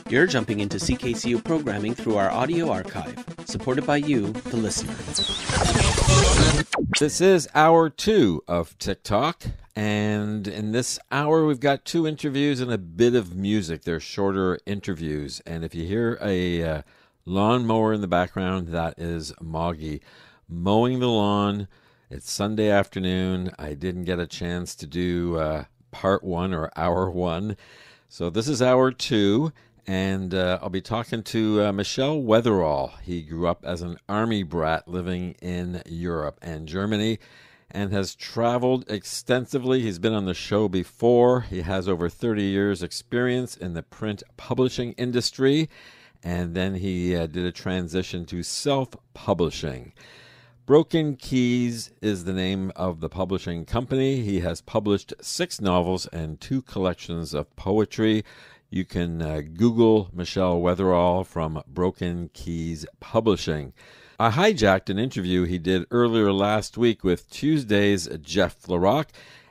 You're jumping into CKCU programming through our audio archive, supported by you, the listener. This is hour 2 of TikTok, and in this hour we've got 2 interviews and a bit of music. They're shorter interviews, and if you hear a lawnmower in the background, that is Moggy mowing the lawn. It's Sunday afternoon. I didn't get a chance to do part 1 or hour 1, so this is hour 2. And I'll be talking to Michel Weatherall. He grew up as an army brat living in Europe and Germany and has traveled extensively. He's been on the show before. He has over 30 years experience in the print publishing industry. And then he did a transition to self-publishing. Broken Keys is the name of the publishing company. He has published 6 novels and 2 collections of poetry. You can Google Michel Weatherall from Broken Keys Publishing. I hijacked an interview he did earlier last week with Tuesday's Jeff LaRock,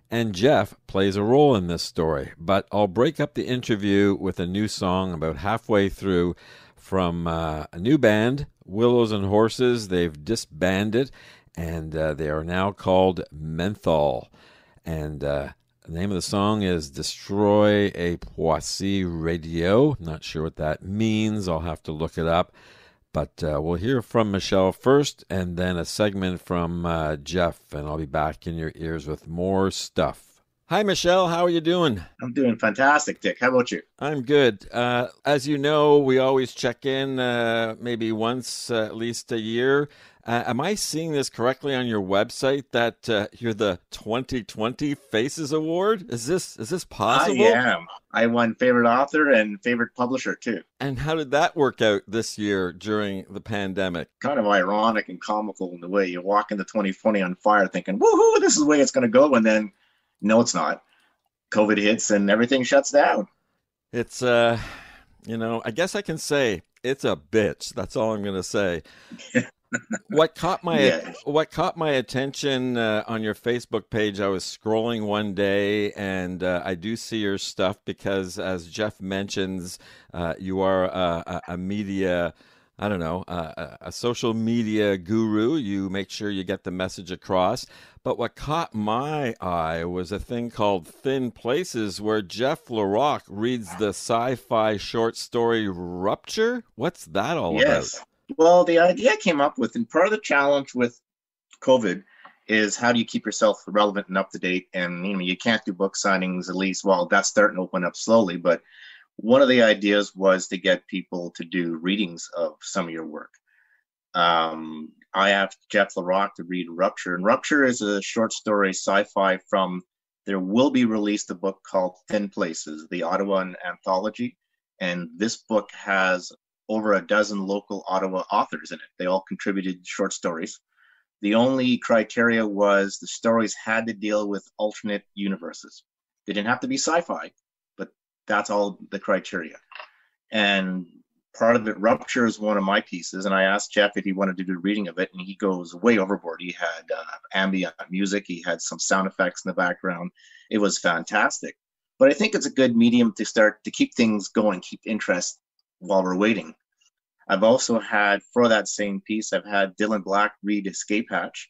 and Jeff plays a role in this story. But I'll break up the interview with a new song about halfway through from a new band, Willows and Horses. They've disbanded, and they are now called Menthol. And the name of the song is Destroy a Poissy Radio. Not sure what that means. I'll have to look it up. But we'll hear from Michel first, and then a segment from Jeff, and I'll be back in your ears with more stuff. Hi, Michel. How are you doing? I'm doing fantastic, Dick. How about you? I'm good. As you know, we always check in maybe once at least a year. Am I seeing this correctly on your website that you're the 2020 Faces Award? Is this possible? I am. I won favorite author and favorite publisher too. And how did that work out this year during the pandemic? Kind of ironic and comical in the way you walk into 2020 on fire thinking, woohoo, this is the way it's going to go. And then, no, it's not. COVID hits and everything shuts down. It's, I guess I can say it's a bitch. That's all I'm going to say. What caught my attention on your Facebook page, I was scrolling one day, and I do see your stuff because, as Jeff mentions, you are a media, a social media guru. You make sure you get the message across. But what caught my eye was a thing called Thin Places, where Jeff LaRock reads the sci-fi short story Rupture. What's that all about? Well, the idea I came up with, and part of the challenge with COVID is how do you keep yourself relevant and up to date? And you can't do book signings, at least. Well, that's starting to open up slowly. But one of the ideas was to get people to do readings of some of your work. I asked Jeff LaRock to read Rupture, and Rupture is a short story sci-fi from. There will be released a book called Thin Places, the Ottawa anthology, and this book has over a dozen local Ottawa authors in it. They all contributed short stories. The only criteria was the stories had to deal with alternate universes. They didn't have to be sci-fi, but that's all the criteria. And part of it, Rupture, is one of my pieces, and I asked Jeff if he wanted to do a reading of it, and he goes way overboard. He had ambient music, he had some sound effects in the background. It was fantastic. But I think it's a good medium to start to keep things going, keep interest while we're waiting. I've also had, for that same piece, I've had Dylan Black read Escape Hatch.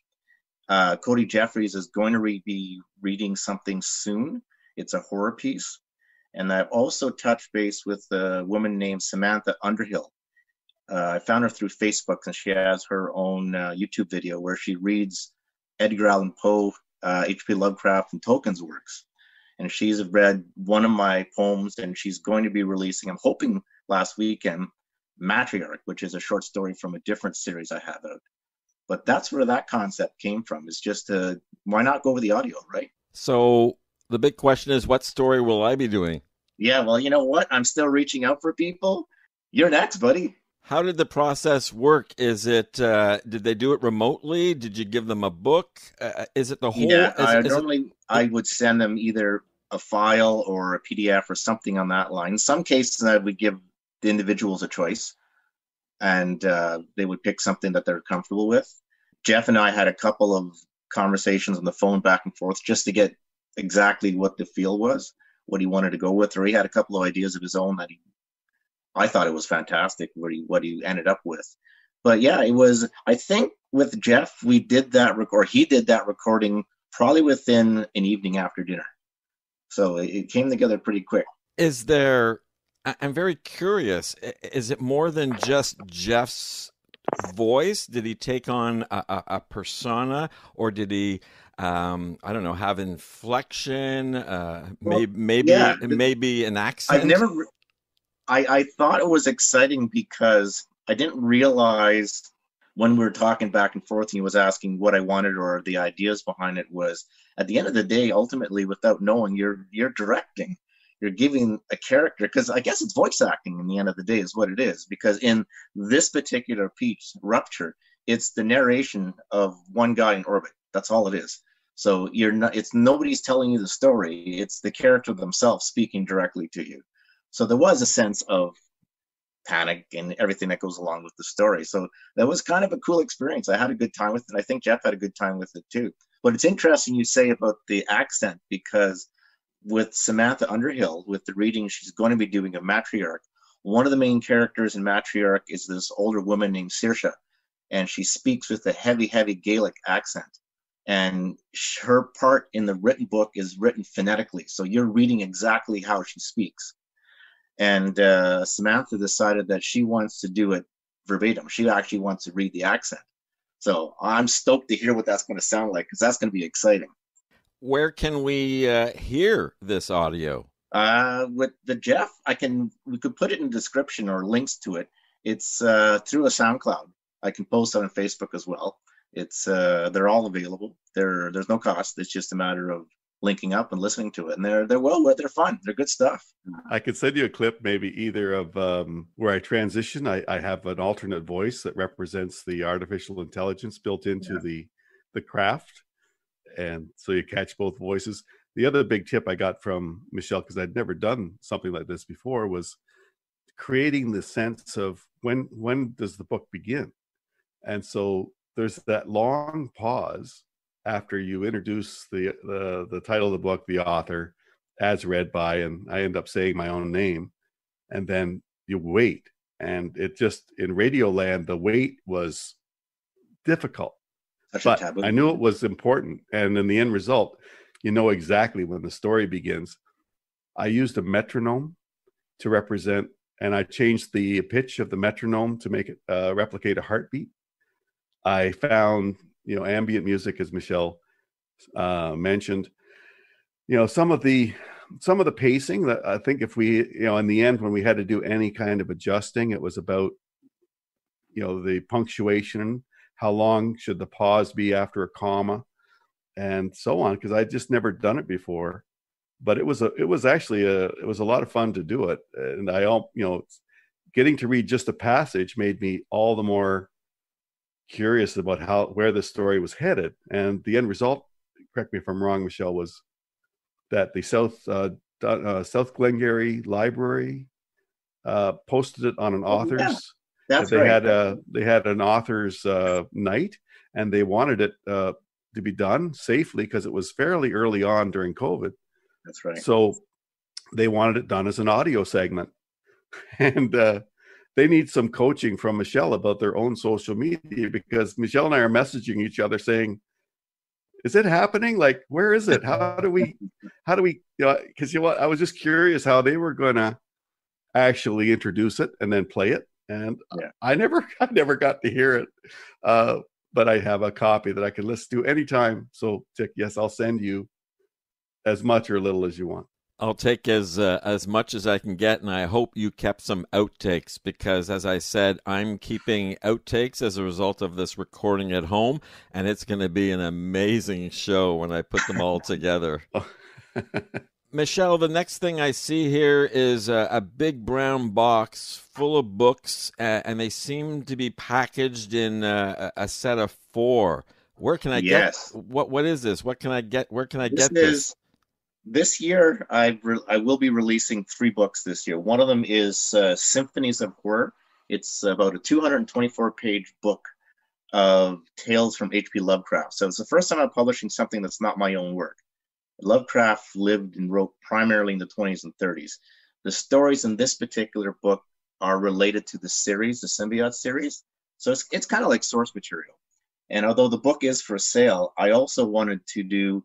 Cody Jeffries is going to be reading something soon. It's a horror piece. And I've also touched base with a woman named Samantha Underhill. I found her through Facebook, and she has her own YouTube video where she reads Edgar Allan Poe, H.P. Lovecraft, and Tolkien's works. And she's read one of my poems, and she's going to be releasing, I'm hoping last weekend, Matriarch, which is a short story from a different series I have out. But that's where that concept came from. It's just, why not go with the audio, right? So the big question is, what story will I be doing? Yeah, well, you know what? I'm still reaching out for people. You're next, buddy. How did the process work? Is it, did they do it remotely? Did you give them a book? Is it the whole? Yeah, I would send them either a file or a PDF or something on that line. In some cases, I would give the individuals a choice, and they would pick something that they're comfortable with. Jeff and I had a couple of conversations on the phone back and forth just to get exactly what the feel was, what he wanted to go with, or he had a couple of ideas of his own that he I thought it was fantastic what he ended up with. But yeah, it was. I think with Jeff, he did that recording probably within an evening after dinner. So it came together pretty quick. Is there? I'm very curious. Is it more than just Jeff's voice? Did he take on a persona, or did he? I don't know, have inflection, maybe an accent. I thought it was exciting because I didn't realize when we were talking back and forth, and he was asking what I wanted or the ideas behind it, was at the end of the day, ultimately, without knowing, you're directing, you're giving a character, because I guess it's voice acting in the end of the day is what it is, because in this particular piece, Rupture, it's the narration of one guy in orbit. That's all it is. So nobody's telling you the story. It's the character themselves speaking directly to you. So there was a sense of panic and everything that goes along with the story. So that was kind of a cool experience. I had a good time with it. I think Jeff had a good time with it too. But it's interesting you say about the accent, because with Samantha Underhill, with the reading she's going to be doing of Matriarch, one of the main characters in Matriarch is this older woman named Saoirse, and she speaks with a heavy, heavy Gaelic accent. And her part in the written book is written phonetically. So you're reading exactly how she speaks. And Samantha decided that she wants to do it verbatim. She actually wants to read the accent. So I'm stoked to hear what that's going to sound like, because that's going to be exciting. Where can we hear this audio? With the Jeff, we could put it in the description or links to it. It's through a SoundCloud. I can post it on Facebook as well. It's they're all available. There's no cost. It's just a matter of linking up and listening to it, and they're fun. They're good stuff. I could send you a clip, maybe either of where I transition. I have an alternate voice that represents the artificial intelligence built into the craft, and so you catch both voices. The other big tip I got from Michel, because I'd never done something like this before, was creating the sense of when does the book begin, and so there's that long pause after you introduce the title of the book, the author, as read by, and I end up saying my own name, and then you wait. And it just, in radio land, the wait was difficult. But I knew it was important. And in the end result, you know exactly when the story begins. I used a metronome to represent, and I changed the pitch of the metronome to make it replicate a heartbeat. I found, ambient music, as Michel mentioned. Some of the pacing that I think if we, in the end, when we had to do any kind of adjusting, it was about, the punctuation, how long should the pause be after a comma, and so on, because I'd just never done it before. But it was a lot of fun to do it, and getting to read just a passage made me all the more curious about where the story was headed. And the end result, correct me if I'm wrong, Michel, was that the South Glengarry Library posted it on an author's. That's they right. They had an author's night, and they wanted it to be done safely because it was fairly early on during COVID. That's right. So they wanted it done as an audio segment, and they need some coaching from Michel about their own social media, because Michel and I are messaging each other saying, is it happening? Like, where is it? How do we, because I was just curious how they were going to actually introduce it and then play it. And I never got to hear it. But I have a copy that I can listen to anytime. So Tick, yes, I'll send you as much or little as you want. I'll take as much as I can get, and I hope you kept some outtakes, because, as I said, I'm keeping outtakes as a result of this recording at home, and it's going to be an amazing show when I put them all together. Michel, the next thing I see here is a big brown box full of books, and they seem to be packaged in a set of 4. Where can I get? What is this? What can I get? Where can I get this? This year, I will be releasing 3 books this year. One of them is Symphonies of Horror. It's about a 224-page book of tales from H.P. Lovecraft. So it's the first time I'm publishing something that's not my own work. Lovecraft lived and wrote primarily in the 20s and 30s. The stories in this particular book are related to the series, the Symbiote series. So it's kind of like source material. And although the book is for sale, I also wanted to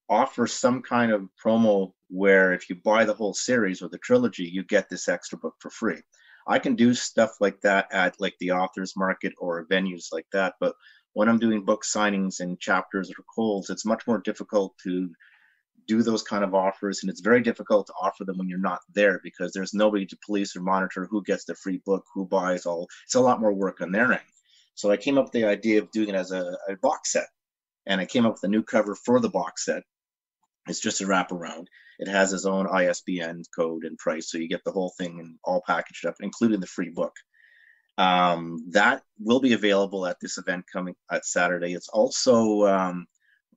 offer some kind of promo where if you buy the whole series or the trilogy, you get this extra book for free. I can do stuff like that at like the author's market or venues like that. But when I'm doing book signings and chapters or Coles, it's much more difficult to do those kind of offers. And it's very difficult to offer them when you're not there because there's nobody to police or monitor who gets the free book, who buys all. It's a lot more work on their end. So I came up with the idea of doing it as a box set. And I came up with a new cover for the box set. It's just a wraparound. It has its own ISBN code and price, so you get the whole thing and all packaged up, including the free book. That will be available at this event coming at Saturday. It's also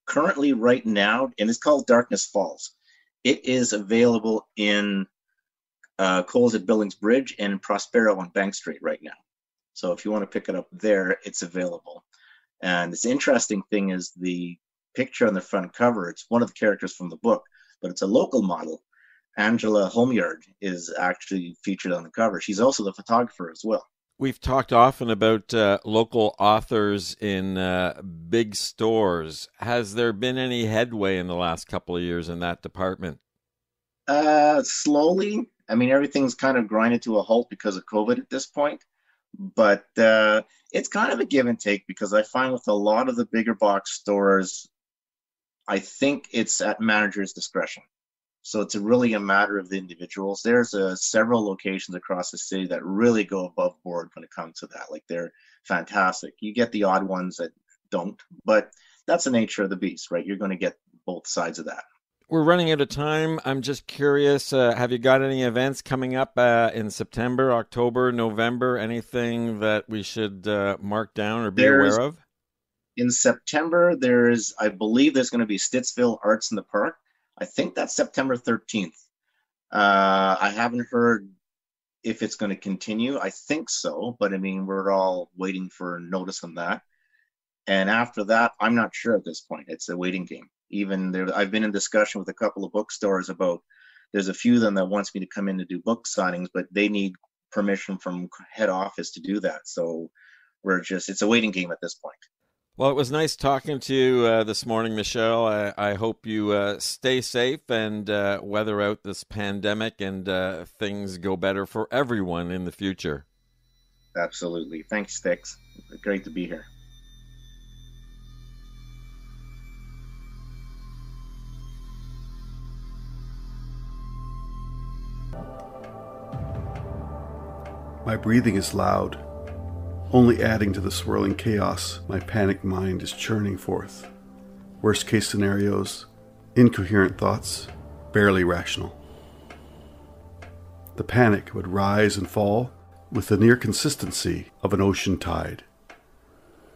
currently right now, and it's called Darkness Falls. It is available in Coles at Billings Bridge and in Prospero on Bank Street right now. So if you want to pick it up there, it's available. And this interesting thing is the picture on the front cover. It's one of the characters from the book, but it's a local model. Angela Homeyard is actually featured on the cover. She's also the photographer as well. We've talked often about local authors in big stores. Has there been any headway in the last couple of years in that department? Slowly. I mean, everything's kind of grinded to a halt because of COVID at this point. But it's kind of a give and take because I find with a lot of the bigger box stores, I think it's at manager's discretion. So it's really a matter of the individuals. There's several locations across the city that really go above board when it comes to that. Like they're fantastic. You get the odd ones that don't, but that's the nature of the beast, right? You're going to get both sides of that. We're running out of time. I'm just curious, have you got any events coming up in September, October, November? Anything that we should mark down or be aware of? In September, I believe there's going to be Stittsville Arts in the Park. I think that's September 13th. I haven't heard if it's going to continue. I think so, but I mean, we're all waiting for notice on that. And after that, I'm not sure at this point. It's a waiting game. Even there, I've been in discussion with a couple of bookstores about, there's a few of them that wants me to come in to do book signings, but they need permission from head office to do that. So it's a waiting game at this point. Well, it was nice talking to you this morning, Michel. I hope you stay safe and weather out this pandemic and things go better for everyone in the future. Absolutely. Thanks, Stix. Great to be here. My breathing is loud, only adding to the swirling chaos my panicked mind is churning forth. Worst case scenarios, incoherent thoughts, barely rational. The panic would rise and fall with the near consistency of an ocean tide,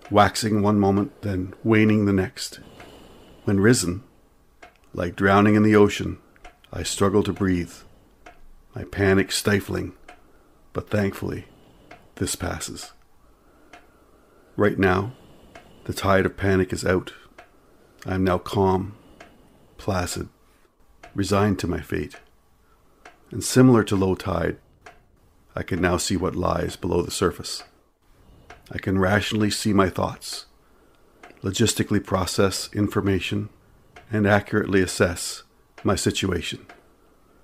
waxing one moment, then waning the next. When risen, like drowning in the ocean, I struggle to breathe, my panic stifling, but thankfully, this passes. Right now, the tide of panic is out. I am now calm, placid, resigned to my fate. And similar to low tide, I can now see what lies below the surface. I can rationally see my thoughts, logistically process information, and accurately assess my situation.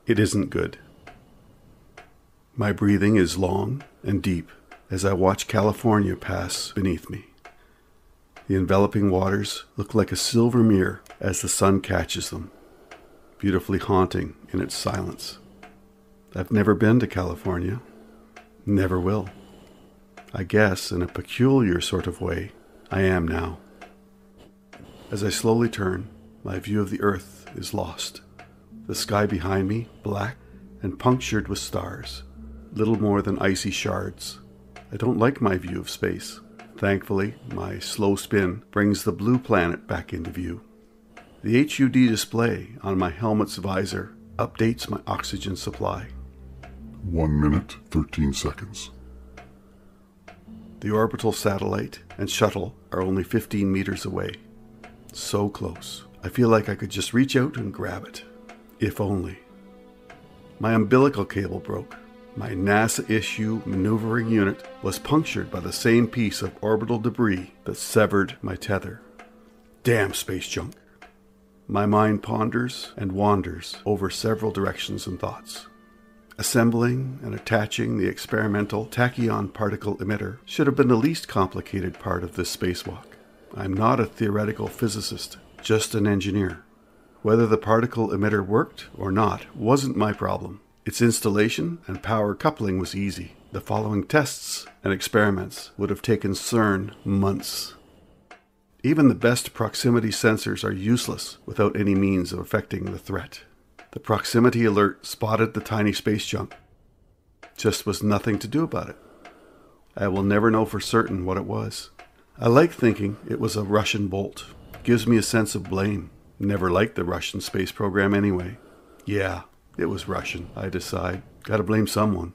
It isn't good. My breathing is long and deep as I watch California pass beneath me. The enveloping waters look like a silver mirror as the sun catches them, beautifully haunting in its silence. I've never been to California, never will. I guess, in a peculiar sort of way, I am now. As I slowly turn, my view of the earth is lost. The sky behind me, black and punctured with stars, little more than icy shards. I don't like my view of space. Thankfully, my slow spin brings the blue planet back into view. The HUD display on my helmet's visor updates my oxygen supply. 1 minute, 13 seconds. The orbital satellite and shuttle are only 15 meters away. So close. I feel like I could just reach out and grab it. If only. My umbilical cable broke. My NASA-issue maneuvering unit was punctured by the same piece of orbital debris that severed my tether. Damn space junk. My mind ponders and wanders over several directions and thoughts. Assembling and attaching the experimental tachyon particle emitter should have been the least complicated part of this spacewalk. I'm not a theoretical physicist, just an engineer. Whether the particle emitter worked or not wasn't my problem. Its installation and power coupling was easy. The following tests and experiments would have taken CERN months. Even the best proximity sensors are useless without any means of affecting the threat. The proximity alert spotted the tiny space junk. Just was nothing to do about it. I will never know for certain what it was. I like thinking it was a Russian bolt. Gives me a sense of blame. Never liked the Russian space program anyway. Yeah, it was Russian, I decide. Gotta blame someone.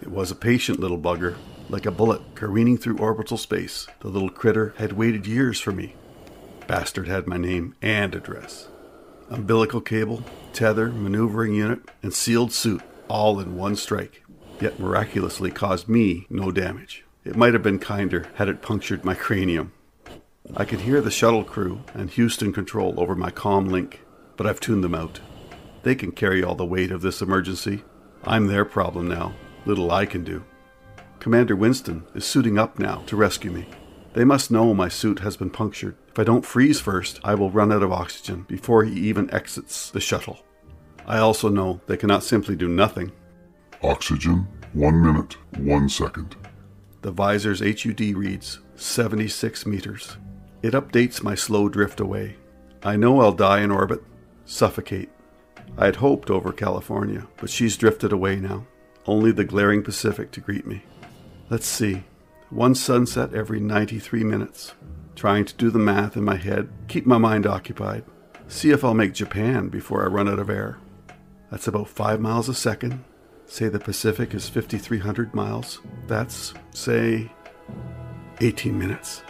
It was a patient little bugger, like a bullet careening through orbital space. The little critter had waited years for me. Bastard had my name and address. Umbilical cable, tether, maneuvering unit, and sealed suit, all in one strike, yet miraculously caused me no damage. It might have been kinder had it punctured my cranium. I could hear the shuttle crew and Houston control over my comm link, but I've tuned them out. They can carry all the weight of this emergency. I'm their problem now. Little I can do. Commander Winston is suiting up now to rescue me. They must know my suit has been punctured. If I don't freeze first, I will run out of oxygen before he even exits the shuttle. I also know they cannot simply do nothing. Oxygen, 1 minute, 1 second. The visor's HUD reads 76 meters. It updates my slow drift away. I know I'll die in orbit, suffocate. I had hoped over California, but she's drifted away now. Only the glaring Pacific to greet me. Let's see. One sunset every 93 minutes. Trying to do the math in my head, keep my mind occupied. See if I'll make Japan before I run out of air. That's about 5 miles a second. Say the Pacific is 5,300 miles. That's, say, 18 minutes.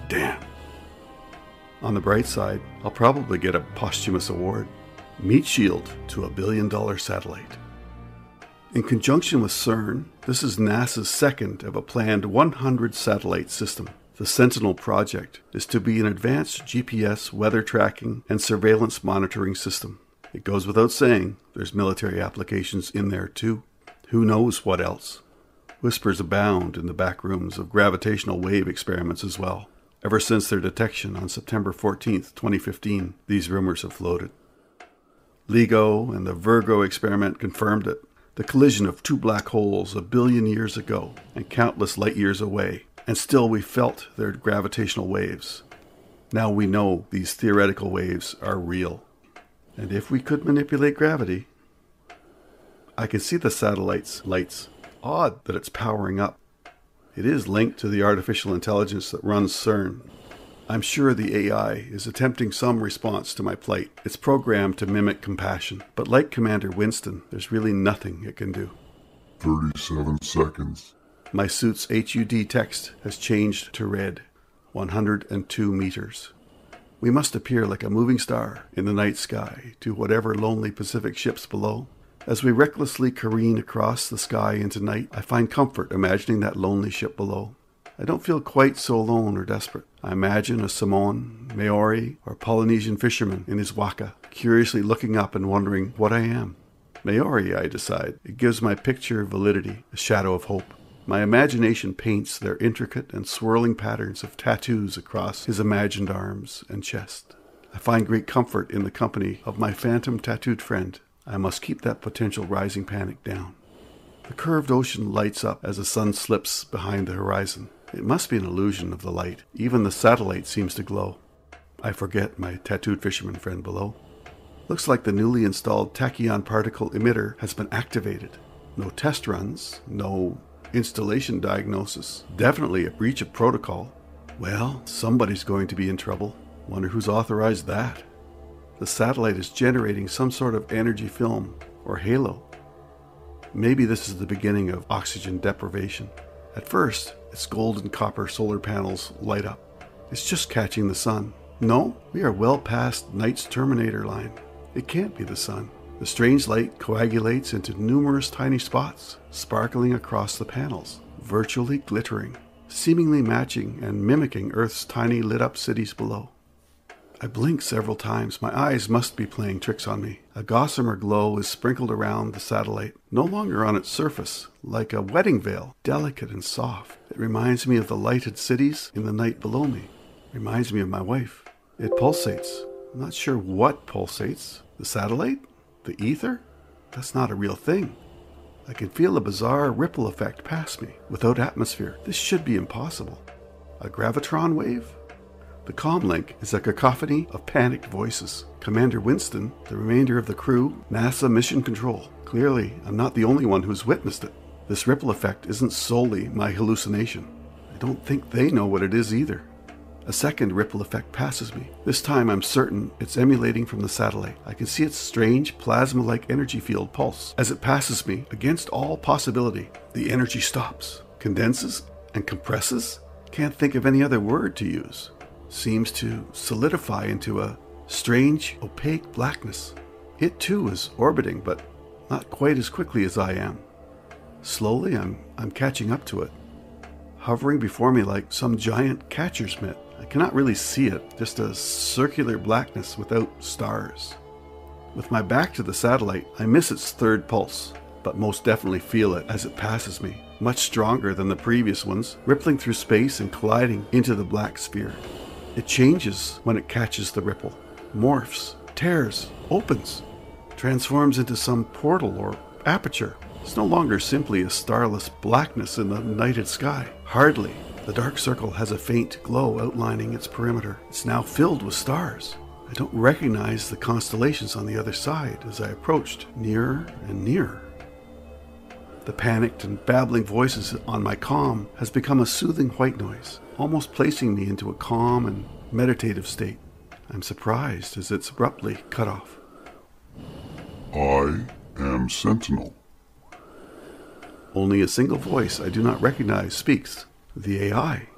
Damn. On the bright side, I'll probably get a posthumous award. Meat shield to $1 billion satellite. In conjunction with CERN, this is NASA's second of a planned 100 satellite system. The Sentinel project is to be an advanced GPS weather tracking and surveillance monitoring system. It goes without saying, there's military applications in there too. Who knows what else? Whispers abound in the back rooms of gravitational wave experiments as well. Ever since their detection on September 14th, 2015, these rumors have floated. LIGO and the Virgo experiment confirmed it. The collision of two black holes 1 billion years ago and countless light years away, and still we felt their gravitational waves. Now we know these theoretical waves are real. And if we could manipulate gravity, I can see the satellite's lights. Odd that it's powering up. It is linked to the artificial intelligence that runs CERN. I'm sure the AI is attempting some response to my plight. It's programmed to mimic compassion, but like Commander Winston, there's really nothing it can do. 37 seconds. My suit's HUD text has changed to red. 102 meters. We must appear like a moving star in the night sky to whatever lonely Pacific ships below. As we recklessly careen across the sky into night, I find comfort imagining that lonely ship below. I don't feel quite so alone or desperate. I imagine a Samoan, Maori, or Polynesian fisherman in his waka, curiously looking up and wondering what I am. Maori, I decide. It gives my picture validity, a shadow of hope. My imagination paints their intricate and swirling patterns of tattoos across his imagined arms and chest. I find great comfort in the company of my phantom tattooed friend. I must keep that potential rising panic down. The curved ocean lights up as the sun slips behind the horizon. It must be an illusion of the light. Even the satellite seems to glow. I forget my tattooed fisherman friend below. Looks like the newly installed tachyon particle emitter has been activated. No test runs, no installation diagnosis. Definitely a breach of protocol. Well, somebody's going to be in trouble. Wonder who's authorized that. The satellite is generating some sort of energy film or halo. Maybe this is the beginning of oxygen deprivation. At first, its gold and copper solar panels light up. It's just catching the sun. No, we are well past night's terminator line. It can't be the sun. The strange light coagulates into numerous tiny spots, sparkling across the panels, virtually glittering, seemingly matching and mimicking Earth's tiny lit-up cities below. I blink several times. My eyes must be playing tricks on me. A gossamer glow is sprinkled around the satellite, no longer on its surface, like a wedding veil, delicate and soft. It reminds me of the lighted cities in the night below me. It reminds me of my wife. It pulsates. I'm not sure what pulsates. The satellite? The ether? That's not a real thing. I can feel a bizarre ripple effect pass me, without atmosphere. This should be impossible. A gravitron wave? The comlink is a cacophony of panicked voices. Commander Winston, the remainder of the crew, NASA Mission Control. Clearly, I'm not the only one who's witnessed it. This ripple effect isn't solely my hallucination. I don't think they know what it is either. A second ripple effect passes me. This time I'm certain it's emanating from the satellite. I can see its strange plasma-like energy field pulse. As it passes me, against all possibility, the energy stops, condenses, and compresses. Can't think of any other word to use. Seems to solidify into a strange, opaque blackness. It too is orbiting, but not quite as quickly as I am. Slowly, I'm catching up to it, hovering before me like some giant catcher's mitt. I cannot really see it, just a circular blackness without stars. With my back to the satellite, I miss its third pulse, but most definitely feel it as it passes me, much stronger than the previous ones, rippling through space and colliding into the black sphere. It changes when it catches the ripple, morphs, tears, opens, transforms into some portal or aperture. It's no longer simply a starless blackness in the nighted sky. Hardly. The dark circle has a faint glow outlining its perimeter. It's now filled with stars. I don't recognize the constellations on the other side as I approached, nearer and nearer. The panicked and babbling voices on my comm has become a soothing white noise, almost placing me into a calm and meditative state. I'm surprised as it's abruptly cut off. I am Sentinel. Only a single voice I do not recognize speaks. The AI.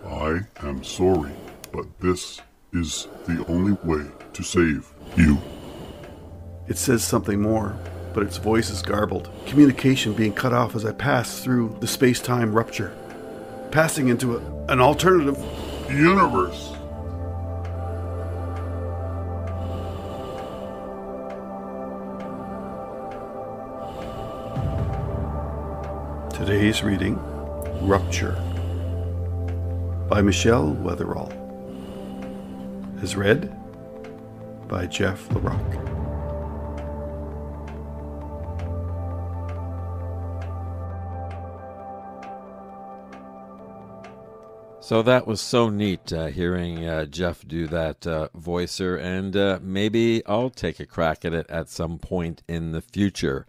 I am sorry, but this is the only way to save you. It says something more, but its voice is garbled. Communication being cut off as I pass through the space-time rupture, passing into an alternative Universe. Today's reading, Rupture, by Michel Weatherall. Is read by Jeff LaRocque. So that was so neat, hearing Jeff do that voicer, and maybe I'll take a crack at it at some point in the future.